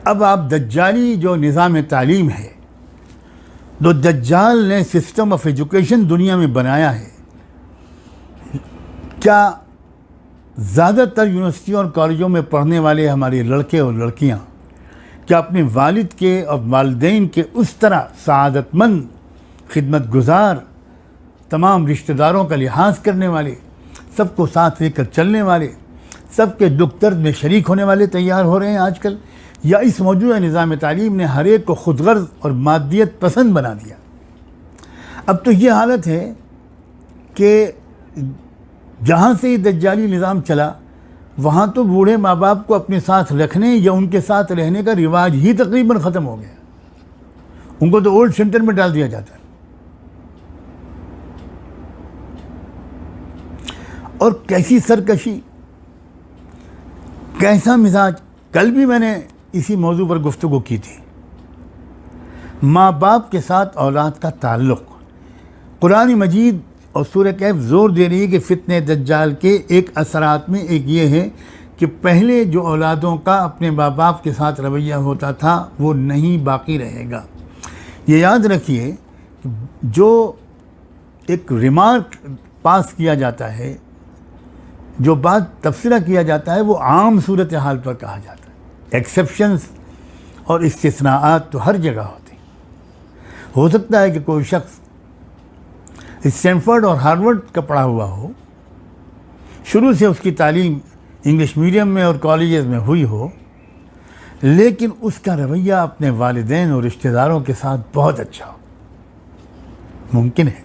اب آپ دجالی جو نظام تعلیم ہے، جو دجال نے سسٹم آف ایجوکیشن دنیا میں بنایا ہے، کیا زیادہ تر یونیورسٹیوں اور کالجوں میں پڑھنے والے ہمارے لڑکے اور لڑکیاں کیا اپنے والد کے اور والدین کے اس طرح سعادت مند، خدمت گزار، تمام رشتہ داروں کا لحاظ کرنے والے، سب کو ساتھ لے کر چلنے والے، سب کے دکھ درد میں شریک ہونے والے تیار ہو رہے ہیں آج کل؟ یا اس موجودہ نظام تعلیم نے ہر ایک کو خود غرض اور مادیت پسند بنا دیا؟ اب تو یہ حالت ہے کہ جہاں سے یہ دجالی نظام چلا وہاں تو بوڑھے ماں باپ کو اپنے ساتھ رکھنے یا ان کے ساتھ رہنے کا رواج ہی تقریباً ختم ہو گیا۔ ان کو تو اولڈ سینٹر میں ڈال دیا جاتا ہے۔ اور کیسی سرکشی، کیسا مزاج! کل بھی میں نے اسی موضوع پر گفتگو کی تھی۔ ماں باپ کے ساتھ اولاد کا تعلق، قرآن مجید اور سورہ کہف زور دے رہی ہے کہ فتنہ دجال کے ایک اثرات میں ایک یہ ہے کہ پہلے جو اولادوں کا اپنے ماں باپ کے ساتھ رویہ ہوتا تھا وہ نہیں باقی رہے گا۔ یہ یاد رکھیے، جو ایک ریمارک پاس کیا جاتا ہے، جو بات تبصرہ کیا جاتا ہے، وہ عام صورتحال پر کہا جاتا ہے۔ ایکسیپشنز اور استثناءات تو ہر جگہ ہوتے ہیں۔ ہو سکتا ہے کہ کوئی شخص اسٹینفرڈ اور ہارورڈ کا پڑھا ہوا ہو، شروع سے اس کی تعلیم انگلش میڈیم میں اور کالجز میں ہوئی ہو، لیکن اس کا رویہ اپنے والدین اور رشتہ داروں کے ساتھ بہت اچھا ہو، ممکن ہے۔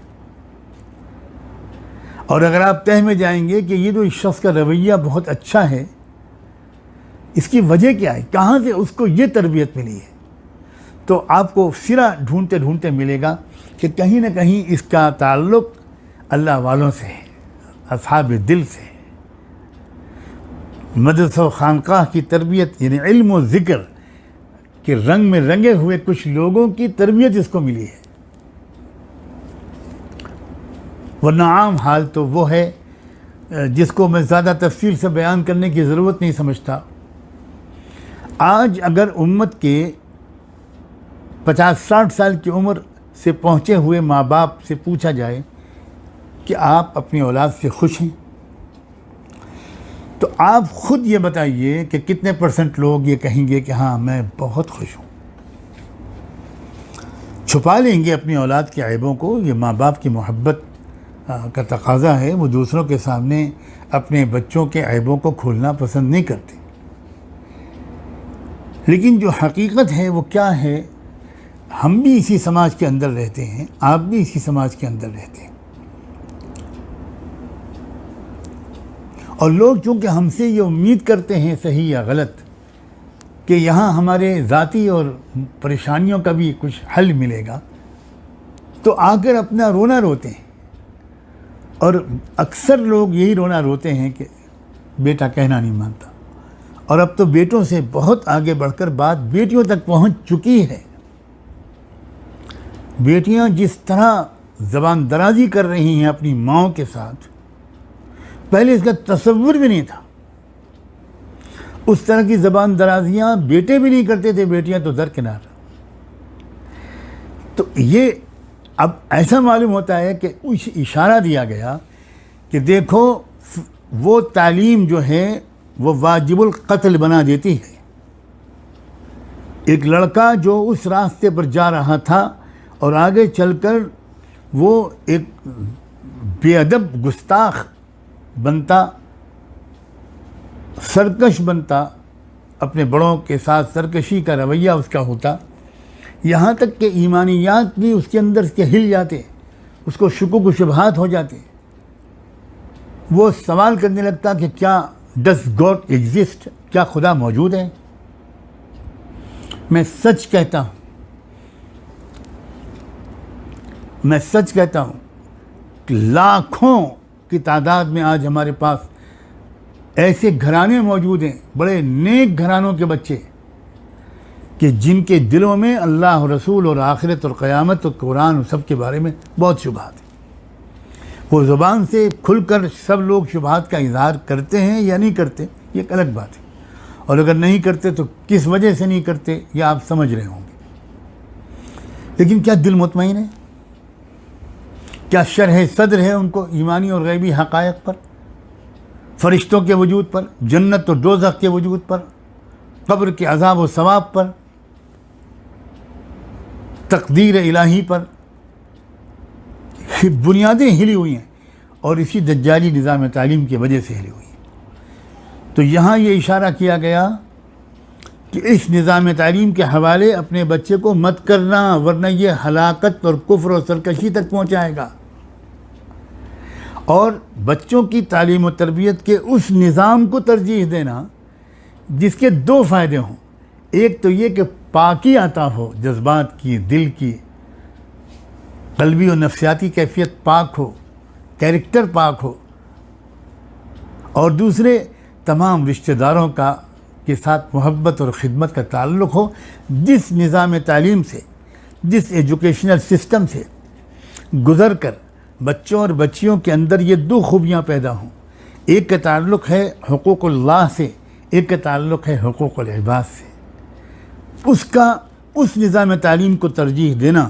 اور اگر آپ تہ میں جائیں گے کہ یہ جو اس شخص کا رویہ بہت اچھا ہے، اس کی وجہ کیا ہے، کہاں سے اس کو یہ تربیت ملی ہے، تو آپ کو سرا ڈھونڈتے ڈھونڈتے ملے گا کہ کہیں نہ کہیں اس کا تعلق اللہ والوں سے ہے، اصحاب دل سے ہے۔ مدرسہ و خانقاہ کی تربیت، یعنی علم و ذکر کے رنگ میں رنگے ہوئے کچھ لوگوں کی تربیت اس کو ملی ہے، ورنہ عام حال تو وہ ہے جس کو میں زیادہ تفصیل سے بیان کرنے کی ضرورت نہیں سمجھتا۔ آج اگر امت کے 50-60 سال کی عمر سے پہنچے ہوئے ماں باپ سے پوچھا جائے کہ آپ اپنی اولاد سے خوش ہیں، تو آپ خود یہ بتائیے کہ کتنے % لوگ یہ کہیں گے کہ ہاں میں بہت خوش ہوں۔ چھپا لیں گے اپنی اولاد کے عیبوں کو، یہ ماں باپ کی محبت کا تقاضا ہے، وہ دوسروں کے سامنے اپنے بچوں کے عیبوں کو کھولنا پسند نہیں کرتے۔ لیکن جو حقیقت ہے وہ کیا ہے، ہم بھی اسی سماج کے اندر رہتے ہیں، آپ بھی اسی سماج کے اندر رہتے ہیں، اور لوگ چونکہ ہم سے یہ امید کرتے ہیں، صحیح یا غلط، کہ یہاں ہمارے ذاتی اور پریشانیوں کا بھی کچھ حل ملے گا، تو آ کر اپنا رونا روتے ہیں۔ اور اکثر لوگ یہی رونا روتے ہیں کہ بیٹا کہنا نہیں مانتا، اور اب تو بیٹوں سے بہت آگے بڑھ کر بات بیٹیوں تک پہنچ چکی ہے۔ بیٹیاں جس طرح زبان درازی کر رہی ہیں اپنی ماؤں کے ساتھ، پہلے اس کا تصور بھی نہیں تھا۔ اس طرح کی زبان درازیاں بیٹے بھی نہیں کرتے تھے، بیٹیاں تو درکنار۔ تو یہ اب ایسا معلوم ہوتا ہے کہ اشارہ دیا گیا کہ دیکھو وہ تعلیم جو ہے وہ واجب القتل بنا دیتی ہے۔ ایک لڑکا جو اس راستے پر جا رہا تھا اور آگے چل کر وہ ایک بے ادب گستاخ بنتا، سرکش بنتا، اپنے بڑوں کے ساتھ سرکشی کا رویہ اس کا ہوتا، یہاں تک کہ ایمانیات بھی اس کے اندر کے ہل جاتے، اس کو شکوک و شبہات ہو جاتے۔ وہ سوال کرنے لگتا کہ کیا ڈز گاڈ ایگزسٹ، کیا خدا موجود ہے؟ میں سچ کہتا ہوں کہ لاکھوں کی تعداد میں آج ہمارے پاس ایسے گھرانے موجود ہیں، بڑے نیک گھرانوں کے بچے، کہ جن کے دلوں میں اللہ اور رسول اور آخرت اور قیامت اور قرآن اور سب کے بارے میں بہت شبہات ہیں۔ وہ زبان سے کھل کر سب لوگ شبہات کا اظہار کرتے ہیں یا نہیں کرتے، یہ ایک الگ بات ہے، اور اگر نہیں کرتے تو کس وجہ سے نہیں کرتے یہ آپ سمجھ رہے ہوں گے. لیکن کیا دل مطمئن ہے؟ کیا شرح صدر ہے ان کو ایمانی اور غیبی حقائق پر، فرشتوں کے وجود پر، جنت اور دوزخ کے وجود پر، قبر کے عذاب و ثواب پر، تقدیر الہی پر؟ بنیادیں ہلی ہوئی ہیں اور اسی دجالی نظام تعلیم کی وجہ سے ہلی ہوئی ہیں. تو یہاں یہ اشارہ کیا گیا کہ اس نظام تعلیم کے حوالے اپنے بچے کو مت کرنا، ورنہ یہ ہلاکت اور کفر اور سرکشی تک پہنچائے گا. اور بچوں کی تعلیم و تربیت کے اس نظام کو ترجیح دینا جس کے دو فائدے ہوں. ایک تو یہ کہ پاکی عطا ہو، جذبات کی، دل کی، قلبی و نفسیاتی کیفیت پاک ہو، کیریکٹر پاک ہو. اور دوسرے تمام رشتہ داروں کے ساتھ محبت اور خدمت کا تعلق ہو. جس نظام تعلیم سے، جس ایجوکیشنل سسٹم سے گزر کر بچوں اور بچیوں کے اندر یہ دو خوبیاں پیدا ہوں، ایک کا تعلق ہے حقوق اللہ سے، ایک کا تعلق ہے حقوق العباد سے، اس نظام تعلیم کو ترجیح دینا.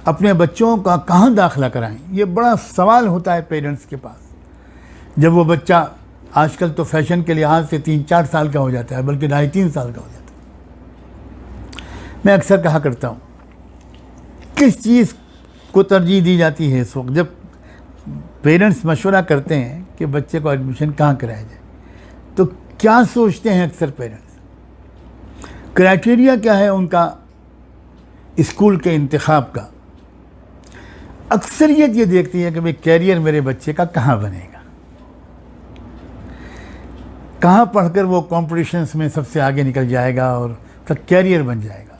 اپنے بچوں کا کہاں داخلہ کرائیں، یہ بڑا سوال ہوتا ہے پیرنٹس کے پاس. جب وہ بچہ آج کل تو فیشن کے لحاظ سے 3-4 سال کا ہو جاتا ہے، بلکہ 2.5-3 سال کا ہو جاتا ہے. میں اکثر کہا کرتا ہوں کس چیز کو ترجیح دی جاتی ہے اس وقت جب پیرنٹس مشورہ کرتے ہیں کہ بچے کو ایڈمیشن کہاں کرایا جائے، تو کیا سوچتے ہیں اکثر پیرنٹس؟ کرائٹیریا کیا ہے ان کا اسکول کے انتخاب کا؟ اکثریت یہ دیکھتی ہے کہ بھئی کیریئر میرے بچے کا کہاں بنے گا، کہاں پڑھ کر وہ کمپٹیشنز میں سب سے آگے نکل جائے گا اور کیریئر بن جائے گا.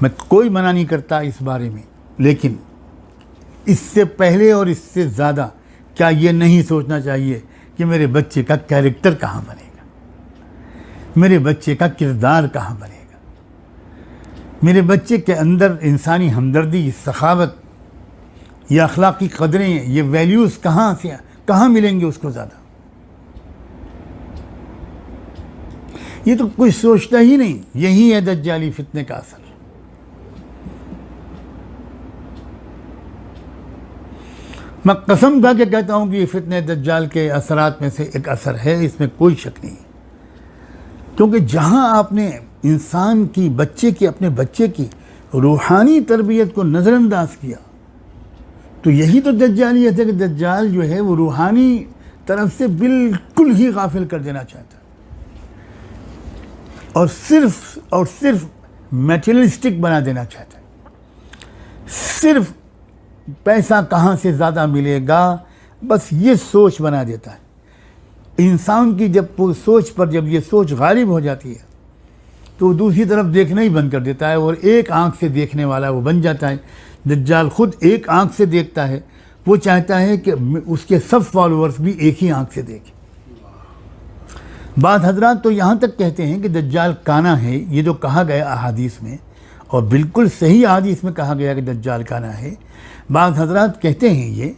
میں کوئی منع نہیں کرتا اس بارے میں، لیکن اس سے پہلے اور اس سے زیادہ کیا یہ نہیں سوچنا چاہیے کہ میرے بچے کا کیریکٹر کہاں بنے گا، میرے بچے کا کردار کہاں بنے گا، میرے بچے کے اندر انسانی ہمدردی، سخاوت، یہ اخلاقی قدریں، یہ ویلیوز کہاں ملیں گے اس کو زیادہ؟ یہ تو کوئی سوچتا ہی نہیں. یہی ہے دجالی فتنے کا اثر. میں قسم کھا کے کہتا ہوں کہ یہ فتنے دجال کے اثرات میں سے ایک اثر ہے، اس میں کوئی شک نہیں. کیونکہ جہاں آپ نے انسان کی، اپنے بچے کی روحانی تربیت کو نظر انداز کیا، تو یہی تو دجالیت ہے کہ دجال جو ہے وہ روحانی طرف سے بالکل ہی غافل کر دینا چاہتا ہے، اور صرف میٹیریلسٹک بنا دینا چاہتا ہے. صرف پیسہ کہاں سے زیادہ ملے گا، بس یہ سوچ بنا دیتا ہے. انسان کی جب یہ سوچ غالب ہو جاتی ہے تو دوسری طرف دیکھنا ہی بند کر دیتا ہے، اور ایک آنکھ سے دیکھنے والا وہ بن جاتا ہے. دجال خود ایک آنکھ سے دیکھتا ہے، وہ چاہتا ہے کہ اس کے سب فالوورز بھی ایک ہی آنکھ سے دیکھیں. بعض حضرات تو یہاں تک کہتے ہیں کہ دجال کانا ہے. یہ جو کہا گیا احادیث میں، اور بالکل صحیح احادیث میں کہا گیا کہ دجال کانا ہے. بعض حضرات کہتے ہیں یہ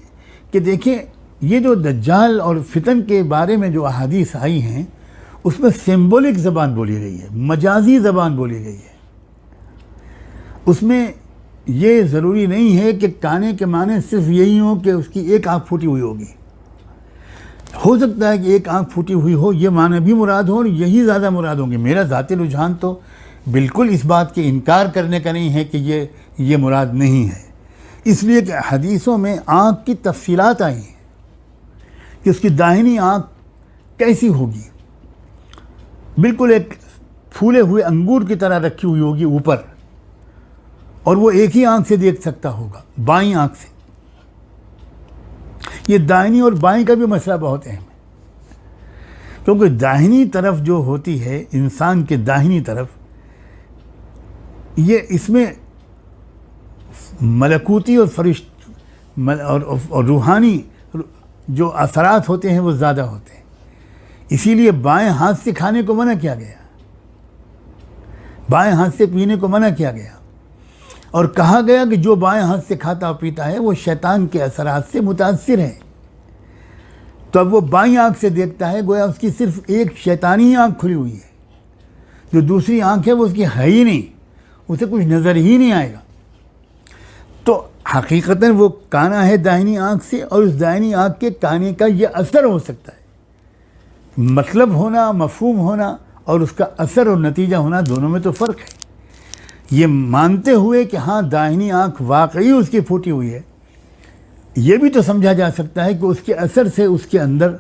کہ دیکھیں، یہ جو دجال اور فتن کے بارے میں جو احادیث آئی ہیں اس میں سمبولک زبان بولی گئی ہے، مجازی زبان بولی گئی ہے. اس میں یہ ضروری نہیں ہے کہ کانے کے معنی صرف یہی ہوں کہ اس کی ایک آنکھ پھوٹی ہوئی ہوگی. ہو سکتا ہے کہ ایک آنکھ پھوٹی ہوئی ہو، یہ معنی بھی مراد ہو، اور یہی زیادہ مراد ہوں گے. میرا ذاتی رجحان تو بالکل اس بات کے انکار کرنے کا نہیں ہے کہ یہ مراد نہیں ہے، اس لیے کہ حدیثوں میں آنکھ کی تفصیلات آئی ہیں کہ اس کی داہنی آنکھ کیسی ہوگی. بالکل ایک پھولے ہوئے انگور کی طرح رکھی ہوئی ہوگی اوپر، اور وہ ایک ہی آنکھ سے دیکھ سکتا ہوگا، بائیں آنکھ سے. یہ داہنی اور بائیں کا بھی مسئلہ بہت اہم ہے، کیونکہ داہنی طرف جو ہوتی ہے، انسان کے داہنی طرف، یہ اس میں ملکوتی اور روحانی جو اثرات ہوتے ہیں وہ زیادہ ہوتے ہیں. اسی لیے بائیں ہاتھ سے کھانے کو منع کیا گیا، بائیں ہاتھ سے پینے کو منع کیا گیا، اور کہا گیا کہ جو بائیں ہاتھ سے کھاتا اور پیتا ہے وہ شیطان کے اثرات سے متاثر ہے. تو اب وہ بائیں آنکھ سے دیکھتا ہے، گویا اس کی صرف ایک شیطانی آنکھ کھلی ہوئی ہے، جو دوسری آنکھ ہے وہ اس کی ہے ہی نہیں، اسے کچھ نظر ہی نہیں آئے گا۔ تو حقیقتاً وہ کانا ہے داہنی آنکھ سے، اور اس داہنی آنکھ کے کانے کا یہ اثر ہو سکتا ہے۔ مطلب ہونا، مفہوم ہونا اور اس کا اثر اور نتیجہ ہونا، دونوں میں تو فرق ہے۔ یہ مانتے ہوئے کہ ہاں داہنی آنکھ واقعی اس کی پھوٹی ہوئی ہے، یہ بھی تو سمجھا جا سکتا ہے کہ اس کے اثر سے اس کے اندر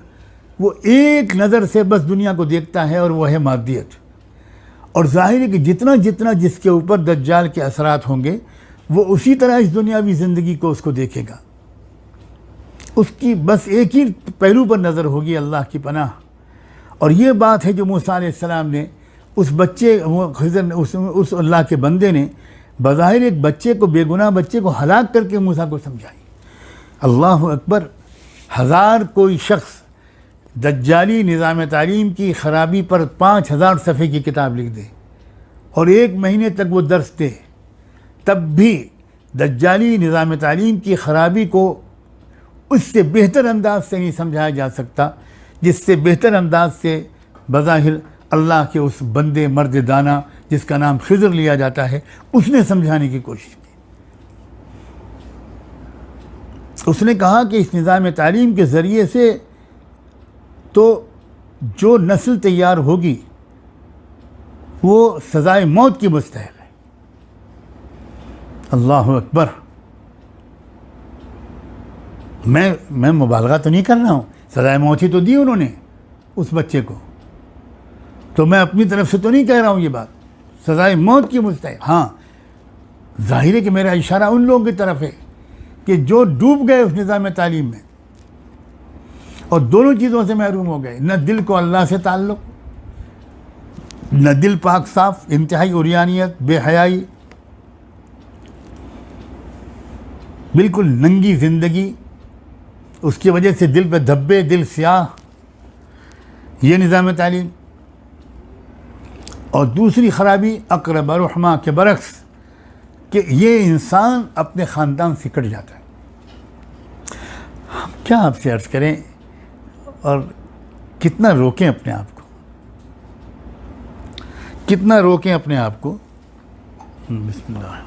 وہ ایک نظر سے بس دنیا کو دیکھتا ہے، اور وہ ہے مادیت۔ اور ظاہر ہے کہ جتنا جتنا جس کے اوپر دجال کے اثرات ہوں گے، وہ اسی طرح اس دنیاوی زندگی کو اس کو دیکھے گا۔ اس کی بس ایک ہی پہلو پر نظر ہوگی، اللہ کی پناہ۔ اور یہ بات ہے جو موسیٰ علیہ السلام نے اس بچے، اس اللہ کے بندے نے بظاہر ایک بچے کو، بے گناہ بچے کو ہلاک کر کے موسیٰ کو سمجھائی۔ اللہ اکبر! 1000 کوئی شخص دجالی نظام تعلیم کی خرابی پر 5000 صفحے کی کتاب لکھ دے اور 1 مہینے تک وہ درس دے، تب بھی دجالی نظام تعلیم کی خرابی کو اس سے بہتر انداز سے نہیں سمجھایا جا سکتا، جس سے بہتر انداز سے بظاہر اللہ کے اس بندے مرد دانا جس کا نام خضر لیا جاتا ہے، اس نے سمجھانے کی کوشش کی۔ اس نے کہا کہ اس نظام تعلیم کے ذریعے سے تو جو نسل تیار ہوگی وہ سزائے موت کی مستحق ہے۔ اللہ اکبر! میں مبالغہ تو نہیں کر رہا ہوں، سزائے موت ہی تو دی انہوں نے اس بچے کو، تو میں اپنی طرف سے تو نہیں کہہ رہا ہوں یہ بات، سزائے موت کی مستحق۔ ہاں، ظاہر ہے کہ میرا اشارہ ان لوگوں کی طرف ہے کہ جو ڈوب گئے اس نظام تعلیم میں اور دونوں چیزوں سے محروم ہو گئے، نہ دل کو اللہ سے تعلق، نہ دل پاک صاف، انتہائی عریانیت، بے حیائی، بالکل ننگی زندگی، اس کی وجہ سے دل پہ دھبے، دل سیاہ، یہ نظام تعلیم۔ اور دوسری خرابی اقرب رحمہ کے برعکس کہ یہ انسان اپنے خاندان سے کٹ جاتا ہے۔ ہم کیا آپ سے عرض کریں اور کتنا روکیں اپنے آپ کو، کتنا روکیں اپنے آپ کو۔ بسم اللہ۔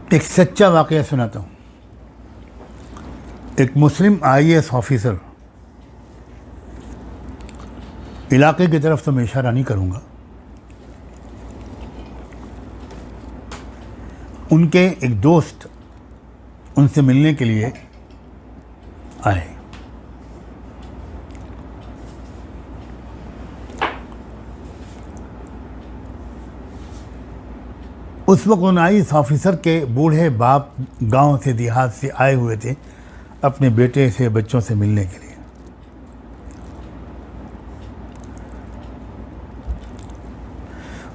ایک سچا واقعہ سناتا ہوں۔ ایک مسلم IAS آفیسر، علاقے کی طرف تو میں اشارہ نہیں کروں گا، ان کے ایک دوست ان سے ملنے کے لیے آئے۔ اس وقت ان IAS آفیسر کے بوڑھے باپ گاؤں سے، دیہات سے آئے ہوئے تھے اپنے بیٹے سے، بچوں سے ملنے کے لیے۔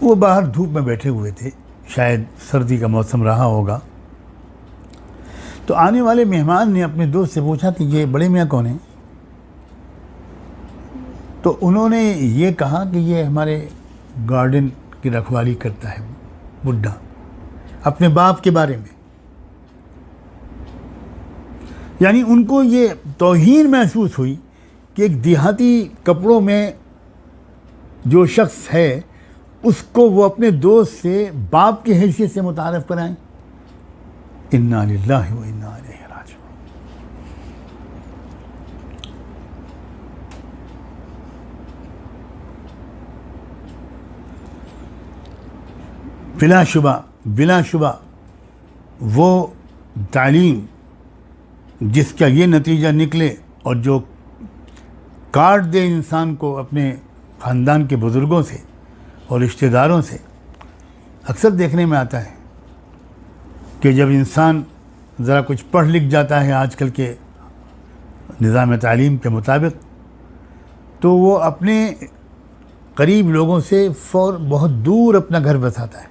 وہ باہر دھوپ میں بیٹھے ہوئے تھے، شاید سردی کا موسم رہا ہوگا۔ تو آنے والے مہمان نے اپنے دوست سے پوچھا کہ یہ بڑے میاں کون ہیں؟ تو انہوں نے یہ کہا کہ یہ ہمارے گارڈن کی رکھوالی کرتا ہے بڈھا، اپنے باپ کے بارے میں۔ یعنی ان کو یہ توہین محسوس ہوئی کہ ایک دیہاتی کپڑوں میں جو شخص ہے اس کو وہ اپنے دوست سے باپ کی حیثیت سے متعارف کرائیں۔ انا للہ و انا الیہ راجعون۔ بلا شبہ وہ تعلیم جس کا یہ نتیجہ نکلے اور جو کاٹ دے انسان کو اپنے خاندان کے بزرگوں سے اور رشتہ داروں سے، اکثر دیکھنے میں آتا ہے کہ جب انسان ذرا کچھ پڑھ لکھ جاتا ہے آج کل کے نظام تعلیم کے مطابق، تو وہ اپنے قریب لوگوں سے بہت دور اپنا گھر بساتا ہے،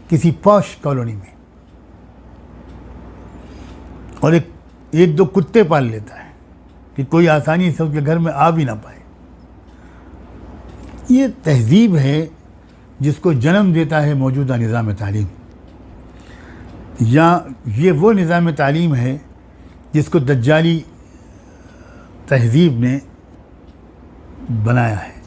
کسی پوش کالونی میں، اور ایک دو کتے پال لیتا ہے کہ کوئی آسانی سے اس کے گھر میں آ بھی نہ پائے۔ یہ تہذیب ہے جس کو جنم دیتا ہے موجودہ نظام تعلیم، یا یہ وہ نظام تعلیم ہے جس کو دجالی تہذیب نے بنایا ہے۔